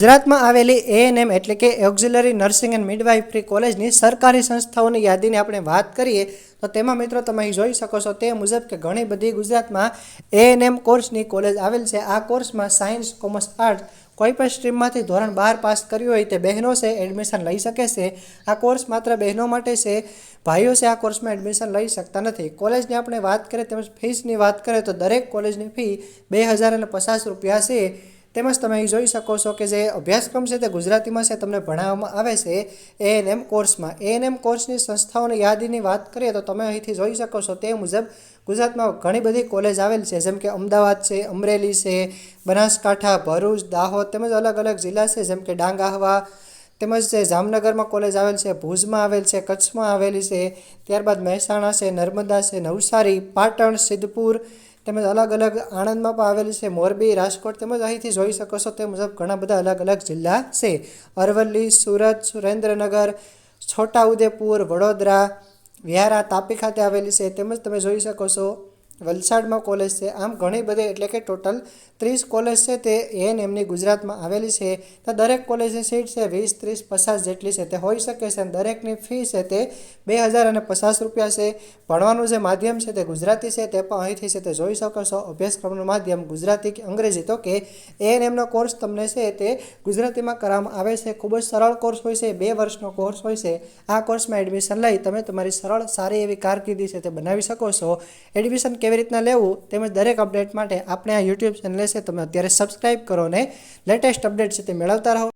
ગુજરાતમાં આવેલી એએનએમ એટલે કે ઓક્ઝિલરી નર્સિંગ એન્ડ મિડવાઇફરી કોલેજની સરકારી સંસ્થાઓની યાદીની આપણે વાત કરીએ તો તેમાં મિત્રો તમે અહીં જોઈ શકો છો તે મુજબ કે ઘણી બધી ગુજરાતમાં એએનએમ કોર્સની કોલેજ આવેલ છે। આ કોર્સમાં સાયન્સ, કોમર્સ, આર્ટ્સ કોઈ પણ સ્ટ્રીમમાંથી ધોરણ 12 પાસ કર્યું હોય તે બહેનો છે એડમિશન લઈ શકે છે। આ કોર્સ માત્ર બહેનો માટે છે, ભાઈઓ છે આ કોર્સમાં એડમિશન લઈ શકતા નથી। કોલેજની આપણે વાત કરીએ તેમજ ફીસની વાત કરીએ તો દરેક કોલેજની ફી 2050 રૂપિયા છે। તેમજ તમે અહીં જોઈ શકો છો કે જે અભ્યાસક્રમ છે તે ગુજરાતીમાં છે તમને ભણાવવામાં આવે છે એએનએમ કોર્સમાં। એએનએમ કોર્સની સંસ્થાઓની યાદીની વાત કરીએ તો તમે અહીંથી જોઈ શકો છો તે મુજબ ગુજરાતમાં ઘણી બધી કોલેજ આવેલ છે, જેમ કે અમદાવાદ છે, અમરેલી છે, બનાસકાંઠા, ભરૂચ, દાહોદ તેમજ અલગ અલગ જિલ્લા છે જેમ કે ડાંગ, આહવા તેમજ જે જામનગરમાં કોલેજ આવેલ છે, ભુજમાં આવેલ છે, કચ્છમાં આવેલી છે, ત્યારબાદ મહેસાણા છે, નર્મદા છે, નવસારી, પાટણ, સિદ્ધપુર તેમજ અલગ અલગ આણંદમાં પણ આવેલી છે, મોરબી, રાજકોટ તેમજ અહીંથી જોઈ શકો છો તે મુજબ ઘણા બધા અલગ અલગ જિલ્લા છે। અરવલ્લી, સુરત, સુરેન્દ્રનગર, છોટાઉદેપુર, વડોદરા, વ્યારા, તાપી ખાતે આવેલી છે। તેમજ તમે જોઈ શકો છો વલસાડમાં કોલેજ છે। આમ ઘણી બધી એટલે કે ટોટલ 30 કોલેજ છે તે એએનએમની ગુજરાતમાં આવેલી છે। તો દરેક કોલેજની સીટ છે 20, 30, 50 જેટલી છે તે હોઈ શકે છે અને દરેકની ફી છે તે 2050 રૂપિયા છે। ભણવાનું જે માધ્યમ છે તે ગુજરાતી છે, તે પણ અહીંથી છે તે જોઈ શકો છો। અભ્યાસક્રમનું માધ્યમ ગુજરાતી કે અંગ્રેજી, તો કે એએનએમનો કોર્સ તમને છે તે ગુજરાતીમાં કરવામાં આવે છે। ખૂબ જ સરળ કોર્સ હોય છે, 2 વર્ષનો કોર્સ હોય છે। આ કોર્સમાં એડમિશન લઈ તમે તમારી સરળ સારી એવી કારકિર્દી છે તે બનાવી શકો છો। એડમિશન કેવી રીતના લેવું તેમજ દરેક અપડેટ માટે આપણે આ યુટ્યુબ ચેનલ છે તમે અત્યારે સબસ્ક્રાઈબ કરો અને લેટેસ્ટ અપડેટ છે તે મેળવતા રહો।